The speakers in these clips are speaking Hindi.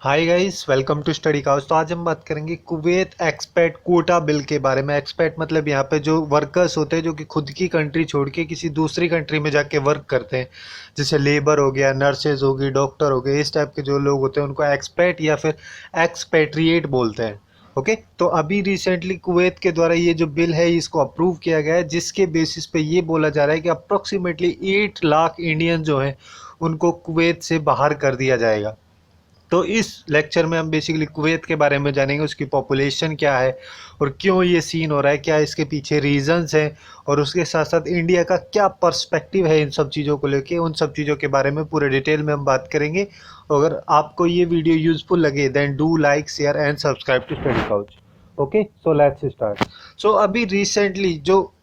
Hi guys, welcome to Study Couch. तो आज हम बात करेंगे कुवैत एक्सपैट कोटा बिल के बारे में। एक्सपैट मतलब यहाँ पे जो वर्कर्स होते हैं जो कि खुद की कंट्री छोड़ के किसी दूसरी कंट्री में जाके वर्क करते हैं, जैसे लेबर हो गया, नर्सेज होगी, डॉक्टर हो गए, इस टाइप के जो लोग होते हैं उनको एक्सपैट या फिर एक्सपैट्रिएट बोलते हैं। ओके, तो अभी रिसेंटली कुवैत के द्वारा ये जो बिल है इसको अप्रूव किया गया है, जिसके बेसिस पे ये बोला जा रहा है कि अप्रोक्सीमेटली 8 लाख इंडियन जो हैं उनको कुवैत से बाहर कर दिया जाएगा। तो इस लेक्चर में हम बेसिकली कुवैत के बारे में जानेंगे, उसकी पॉपुलेशन क्या है और क्यों ये सीन हो रहा है, क्या इसके पीछे रीजंस हैं, और उसके साथ साथ इंडिया का क्या पर्सपेक्टिव है इन सब चीज़ों को लेके। उन सब चीज़ों के बारे में पूरे डिटेल में हम बात करेंगे। अगर आपको ये वीडियो यूजफुल लगे then do like, share and subscribe to Study Couch. Okay, so let's start. So अभी रिसेंटली जो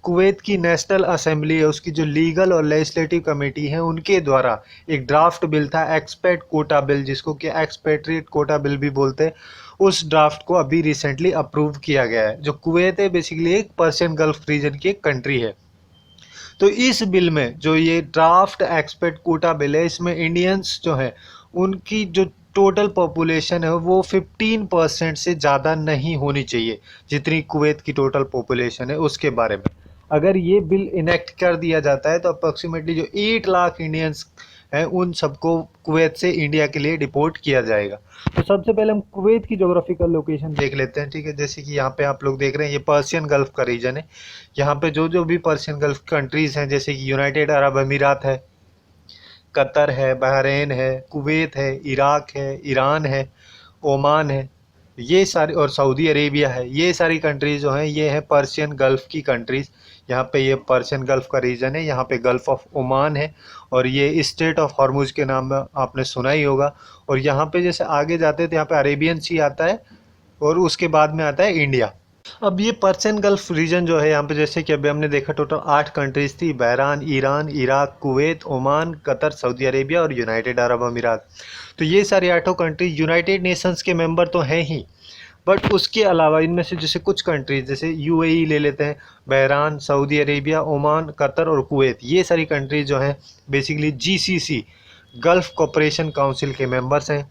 कुवैत की नेशनल असेंबली है, उसकी जो लीगल और लेजिस्लेटिव कमेटी है, उनके द्वारा एक ड्राफ्ट बिल था एक्सपैट कोटा बिल, जिसको कि एक्सपैट्रिएट कोटा बिल भी बोलते हैं। उस ड्राफ्ट को अभी रिसेंटली अप्रूव किया गया है। जो कुवैत है बेसिकली एक पर्शियन गल्फ रीजन की एक कंट्री है। तो इस बिल में जो ये ड्राफ्ट एक्सपैट कोटा बिल है, इसमें इंडियंस जो है उनकी जो टोटल पॉपुलेशन है वो 15% से ज़्यादा नहीं होनी चाहिए, जितनी कुवैत की टोटल पॉपुलेशन है उसके बारे में। अगर ये बिल इनेक्ट कर दिया जाता है तो अप्रोक्सीमेटली जो 8 लाख इंडियंस हैं उन सबको कुवैत से इंडिया के लिए डिपोर्ट किया जाएगा। तो सबसे पहले हम कुवैत की जोग्राफिकल लोकेशन देख लेते हैं। ठीक है, जैसे कि यहाँ पे आप लोग देख रहे हैं ये पर्शियन गल्फ का रीजन है। यहाँ पे जो जो भी पर्शियन गल्फ कंट्रीज हैं, जैसे कि यूनाइटेड अरब अमीरात है, कतर है, बहरीन है, कुवैत है, इराक है, ईरान है, ओमान है, ये सारी, और सऊदी अरेबिया है, ये सारी कंट्रीज जो हैं ये हैं पर्शियन गल्फ की कंट्रीज। यहाँ पे ये पर्शियन गल्फ का रीजन है, यहाँ पे गल्फ ऑफ ओमान है, और ये स्टेट ऑफ हॉर्मुज के नाम में आपने सुना ही होगा। और यहाँ पे जैसे आगे जाते हैं तो यहाँ पे अरेबियन सी आता है, और उसके बाद में आता है इंडिया। अब ये पर्शियन गल्फ रीजन जो है यहाँ पे, जैसे कि अभी हमने देखा टोटल 8 कंट्रीज थी, Bahrain, Iran, Iraq, Kuwait, Oman, Qatar, Saudi Arabia और यूनाइटेड अरब अमीरात। तो ये सारी 8 कंट्रीज यूनाइटेड नेशंस के मेंबर तो हैं ही, बट उसके अलावा इनमें से जैसे कुछ कंट्रीज, जैसे यूएई ले लेते हैं, बहरान, सऊदी अरेबिया, ओमान, कतर और कुवैत, ये सारी कंट्रीज जो हैं basically GCC gulf cooperation council के मेंबर्स हैं।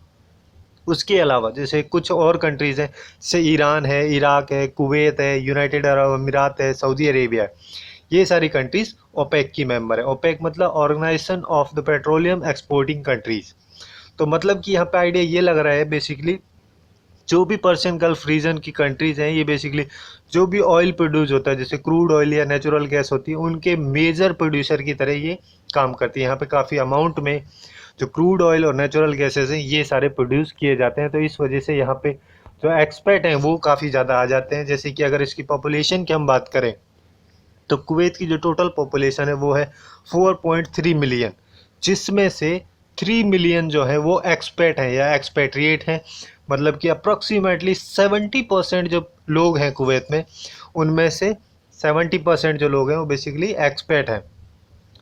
उसके अलावा जैसे कुछ और कंट्रीज़ हैं, जैसे ईरान है, इराक है, कुवैत है, यूनाइटेड अरब अमीरात है, सऊदी अरेबिया है, ये सारी कंट्रीज़ ओपेक की मेंबर है। ओपेक मतलब Organization of the Petroleum Exporting Countries. तो मतलब कि यहाँ पे आइडिया ये लग रहा है बेसिकली, जो भी पर्शियन गल्फ रीजन की कंट्रीज़ हैं ये बेसिकली जो भी ऑयल प्रोड्यूस होता है, जैसे क्रूड ऑयल या नेचुरल गैस होती है, उनके मेजर प्रोड्यूसर की तरह ये काम करती है। यहाँ पे काफ़ी अमाउंट में जो क्रूड ऑयल और नेचुरल गैसेस हैं ये सारे प्रोड्यूस किए जाते हैं। तो इस वजह से यहाँ पे जो एक्सपर्ट हैं वो काफ़ी ज़्यादा आ जाते हैं। जैसे कि अगर इसकी पॉपुलेशन की हम बात करें तो कुवैत की जो टोटल पॉपुलेशन है वो है 4.3 मिलियन, जिसमें से 3 मिलियन जो है वो एक्सपेट हैं या एक्सपेट्रिएट हैं। मतलब कि अप्रॉक्सीमेटली 70% जो लोग हैं कुवैत में, उनमें से 70% जो लोग हैं वो बेसिकली एक्सपेट हैं,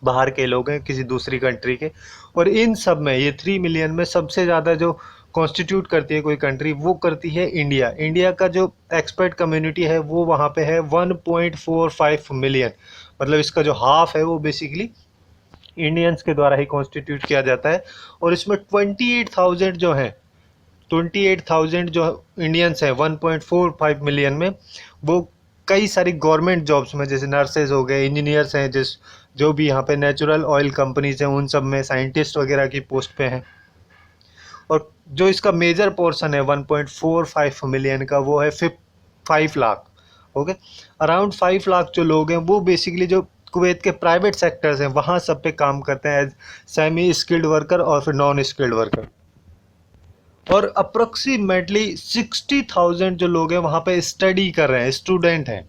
बाहर के लोग हैं किसी दूसरी कंट्री के। और इन सब में ये 3 मिलियन में सबसे ज़्यादा जो कॉन्स्टिट्यूट करती है कोई कंट्री, वो करती है इंडिया। इंडिया का जो एक्सपर्ट कम्युनिटी है वो वहाँ पे है 1.45 मिलियन। मतलब इसका जो हाफ है वो बेसिकली इंडियंस के द्वारा ही कॉन्स्टिट्यूट किया जाता है। और इसमें 28,000 जो हैं, 28,000 जो इंडियंस हैं 1.45 मिलियन में, वो कई सारी गवर्नमेंट जॉब्स में, जैसे नर्सेज हो गए, इंजीनियर्स हैं, जिस जो भी यहाँ पे नेचुरल ऑयल कंपनीज हैं उन सब में साइंटिस्ट वगैरह की पोस्ट पे हैं। और जो इसका मेजर पोर्शन है 1.45 मिलियन का, वो है 5 लाख। ओके, अराउंड 5 लाख जो लोग हैं वो बेसिकली जो कुवैत के प्राइवेट सेक्टर्स हैं वहाँ सब पे काम करते हैं एज सेमी स्किल्ड वर्कर और फिर नॉन स्किल्ड वर्कर। और अप्रोक्सीमेटली 60,000 जो लोग हैं वहाँ पे स्टडी कर रहे हैं, स्टूडेंट हैं।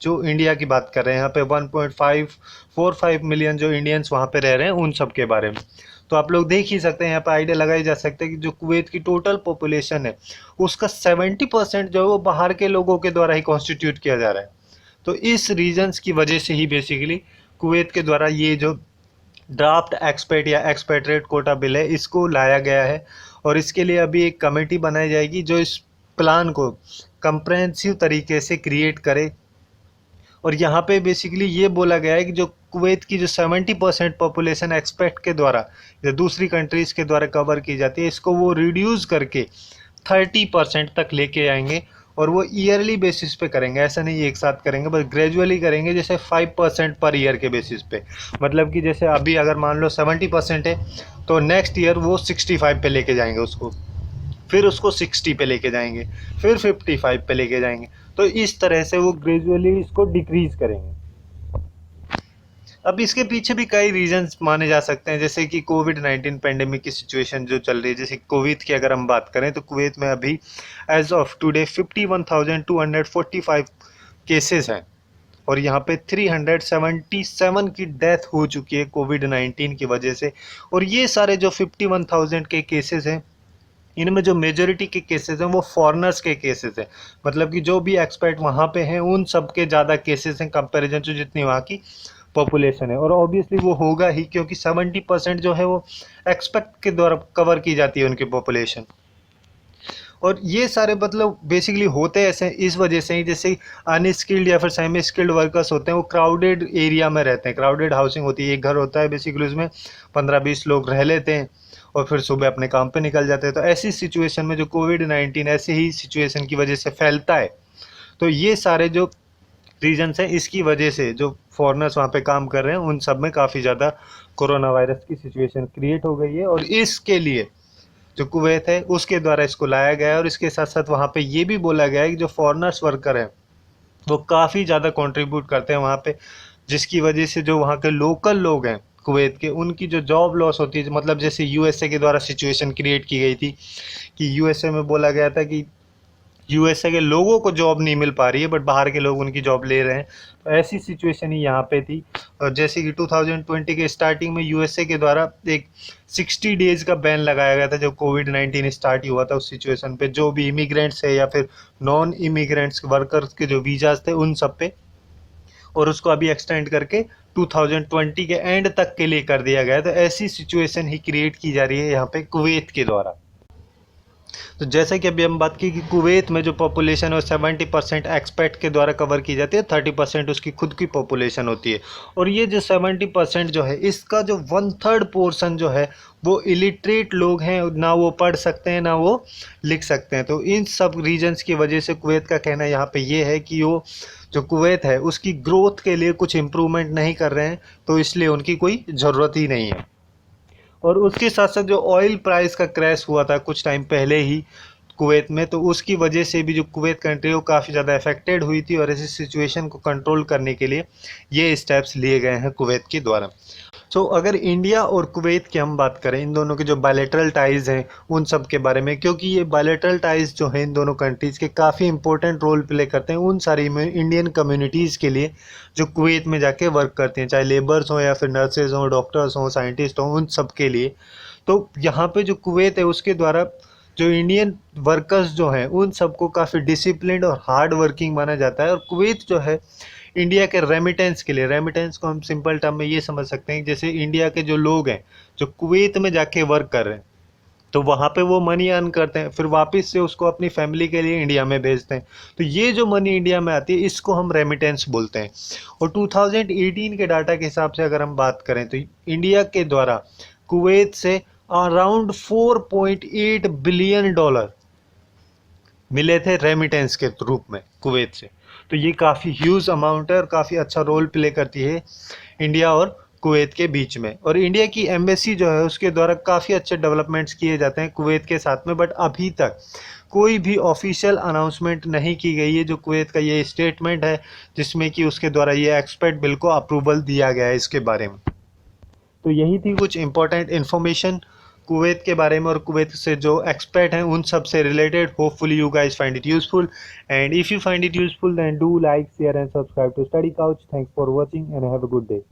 जो इंडिया की बात कर रहे हैं यहाँ पे 1.545 मिलियन जो इंडियंस वहाँ पे रह रहे हैं उन सब के बारे में। तो आप लोग देख ही सकते हैं, यहाँ पे आइडिया लगाई जा सकते हैं कि जो कुवैत की टोटल पॉपुलेशन है उसका 70% जो है वो बाहर के लोगों के द्वारा ही कॉन्स्टिट्यूट किया जा रहा है। तो इस रीजन्स की वजह से ही बेसिकली कुवैत के द्वारा ये जो ड्राफ्ट एक्सपेट या एक्सपेट्रेट कोटा बिल है इसको लाया गया है। और इसके लिए अभी एक कमेटी बनाई जाएगी जो इस प्लान को कंप्रेहेंसिव तरीके से क्रिएट करे, और यहाँ पे बेसिकली ये बोला गया है कि जो कुवैत की जो 70% पॉपुलेशन एक्सपेक्ट के द्वारा या दूसरी कंट्रीज़ के द्वारा कवर की जाती है, इसको वो रिड्यूस करके 30% तक लेके आएंगे। और वो ईयरली बेसिस पे करेंगे, ऐसा नहीं एक साथ करेंगे, बस ग्रेजुअली करेंगे, जैसे 5% पर ईयर के बेसिस पे। मतलब कि जैसे अभी अगर मान लो 70% है तो नेक्स्ट ईयर वो 65 पे लेके जाएंगे उसको, फिर उसको 60 पे लेके जाएंगे, फिर 55 पे लेके जाएंगे। तो इस तरह से वो ग्रेजुअली इसको डिक्रीज करेंगे। अब इसके पीछे भी कई रीजंस माने जा सकते हैं, जैसे कि कोविड-19 पेंडेमिक की सिचुएशन जो चल रही है। जैसे कुवैत की अगर हम बात करें तो कुवैत में अभी एज ऑफ टुडे 51,245 केसेस हैं और यहाँ पे 377 की डेथ हो चुकी है कोविड-19 की वजह से। और ये सारे जो 51,000 के केसेस हैं, इनमें जो मेजोरिटी के केसेस हैं वो फॉरेनर्स के केसेस हैं। मतलब कि जो भी एक्सपर्ट वहाँ पे हैं उन सब के ज़्यादा केसेस हैं कंपैरिजन टू जितनी वहाँ की पॉपुलेशन है। और ऑब्वियसली वो होगा ही, क्योंकि 70% जो है वो एक्सपेक्ट के द्वारा कवर की जाती है उनकी पॉपुलेशन। और ये सारे मतलब बेसिकली होते ऐसे इस वजह से ही, जैसे अनस्किल्ड या फिर सेमी स्किल्ड वर्कर्स होते हैं वो क्राउडेड एरिया में रहते हैं, क्राउडेड हाउसिंग होती है, एक घर होता है बेसिकली, उसमें 15-20 लोग रह लेते हैं और फिर सुबह अपने काम पे निकल जाते हैं। तो ऐसी सिचुएशन में जो कोविड-19 ऐसे ही सिचुएशन की वजह से फैलता है, तो ये सारे जो रीजन्स हैं इसकी वजह से जो फॉरेनर्स वहाँ पे काम कर रहे हैं उन सब में काफ़ी ज़्यादा कोरोना वायरस की सिचुएशन क्रिएट हो गई है। और इसके लिए जो कुवैत है उसके द्वारा इसको लाया गया है। और इसके साथ साथ वहाँ पे ये भी बोला गया है कि जो फॉरेनर्स वर्कर हैं वो काफ़ी ज़्यादा कंट्रीब्यूट करते हैं वहाँ पे, जिसकी वजह से जो वहाँ के लोकल लोग हैं कुवैत के, उनकी जो जॉब लॉस होती है, मतलब जैसे यूएसए के द्वारा सिचुएशन क्रिएट की गई थी कि यूएसए में बोला गया था कि यूएसए के लोगों को जॉब नहीं मिल पा रही है बट बाहर के लोग उनकी जॉब ले रहे हैं। तो ऐसी सिचुएशन ही यहाँ पे थी। और जैसे कि 2020 के स्टार्टिंग में यूएसए के द्वारा एक 60 डेज का बैन लगाया गया था जब कोविड-19 स्टार्ट हुआ था। उस सिचुएशन पे जो भी इमिग्रेंट्स है या फिर नॉन इमिग्रेंट्स वर्कर्स के जो वीज़ाज थे उन सब पे, और उसको अभी एक्सटेंड करके 2020 के एंड तक के लिए कर दिया गया। तो ऐसी सिचुएशन ही क्रिएट की जा रही है यहाँ पे कुवैत के द्वारा। तो जैसे कि अभी हम बात की कि कुवैत में जो पॉपुलेशन है 70% एक्सपेट के द्वारा कवर की जाती है, 30% उसकी खुद की पॉपुलेशन होती है। और ये जो 70% जो है इसका जो 1/3 पोर्शन जो है वो इलिटरेट लोग हैं, ना वो पढ़ सकते हैं ना वो लिख सकते हैं। तो इन सब रीजन्स की वजह से कुवैत का कहना यहाँ पे ये है कि वो जो कुवैत है उसकी ग्रोथ के लिए कुछ इम्प्रूवमेंट नहीं कर रहे हैं, तो इसलिए उनकी कोई ज़रूरत ही नहीं है। और उसके साथ साथ जो ऑयल प्राइस का क्रैश हुआ था कुछ टाइम पहले ही कुवैत में, तो उसकी वजह से भी जो कुवैत कंट्री है वो काफ़ी ज़्यादा अफेक्टेड हुई थी। और ऐसी सिचुएशन को कंट्रोल करने के लिए ये स्टेप्स लिए गए हैं कुवैत के द्वारा। सो अगर इंडिया और कुवैत की हम बात करें, इन दोनों के जो बायलैटरल टाइज़ हैं उन सब के बारे में, क्योंकि ये बायलैटरल टाइज़ जो हैं इन दोनों कंट्रीज़ के काफ़ी इंपॉर्टेंट रोल प्ले करते हैं उन सारी इंडियन कम्युनिटीज़ के लिए जो कुवैत में जाके वर्क करते हैं, चाहे लेबर्स हों या फिर नर्सेज हों, डॉक्टर्स हों, साइंटिस्ट हों, उन सब के लिए। तो यहाँ पे जो कुवैत है उसके द्वारा जो इंडियन वर्कर्स जो हैं उन सबको काफ़ी डिसिप्लिन्ड और हार्ड वर्किंग माना जाता है। और कुवैत जो है इंडिया के रेमिटेंस के लिए, रेमिटेंस को हम सिंपल टर्म में ये समझ सकते हैं, जैसे इंडिया के जो लोग हैं जो कुवैत में जाके वर्क कर रहे हैं तो वहाँ पे वो मनी अर्न करते हैं, फिर वापस से उसको अपनी फैमिली के लिए इंडिया में भेजते हैं। तो ये जो मनी इंडिया में आती है इसको हम रेमिटेंस बोलते हैं। और 2018 के डाटा के हिसाब से अगर हम बात करें तो इंडिया के द्वारा कुवैत से अराउंड $4.8 बिलियन मिले थे रेमिटेंस के रूप में कुवैत से। तो ये काफ़ी ह्यूज अमाउंट है और काफ़ी अच्छा रोल प्ले करती है इंडिया और कुवैत के बीच में। और इंडिया की एम्बेसी जो है उसके द्वारा काफ़ी अच्छे डेवलपमेंट्स किए जाते हैं कुवैत के साथ में, बट अभी तक कोई भी ऑफिशियल अनाउंसमेंट नहीं की गई है। जो कुवैत का ये स्टेटमेंट है जिसमें कि उसके द्वारा ये एक्सपर्ट बिल को अप्रूवल दिया गया है इसके बारे में। तो यही थी कुछ इंपॉर्टेंट इन्फॉर्मेशन कुवैत के बारे में और कुवैत से जो एक्सपर्ट हैं उन सब से related. Hopefully you guys find it useful, and if you find it useful then do like, share and subscribe to Study Couch. Thanks for watching and have a good day.